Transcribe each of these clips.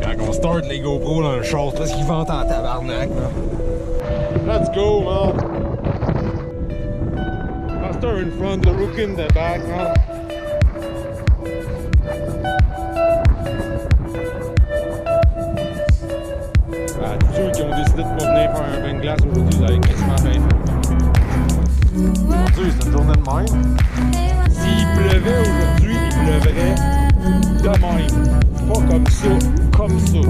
Quand on start les GoPro dans le short, parce qu'ils ventent en tabarnak, là. Let's go, man! Master in front, the rook in the back, man. Ah, tous ceux qui ont décidé de pas venir faire un bain de glace aujourd'hui, vous avez quasiment bien fait. Mon Dieu, c'est une journée de même. S'il pleuvait aujourd'hui, il pleuverait de même. Pas comme ça, comme ça.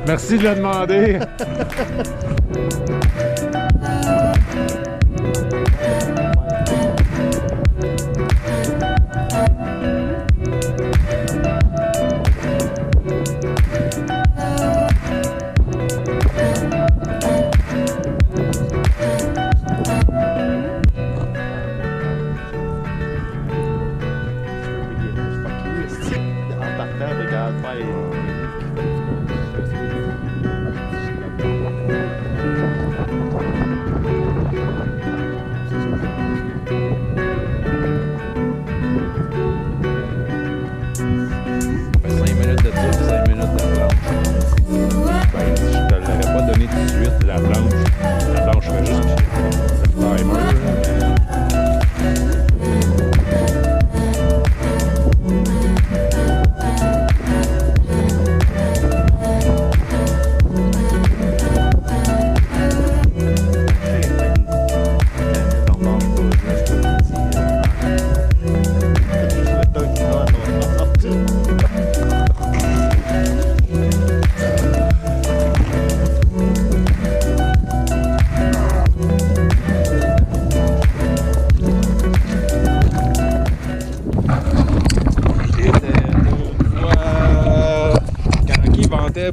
Merci de le demander.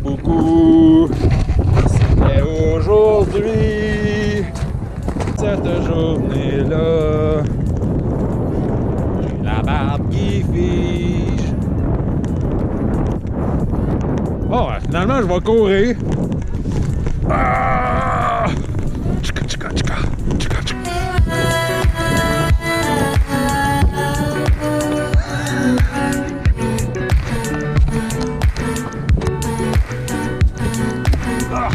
Beaucoup. C'était aujourd'hui, cette journée-là. J'ai la barbe qui fiche. Oh, finalement, je vais courir. Ah! Tchika, tchika, tchika, tchika, tchika. Ah!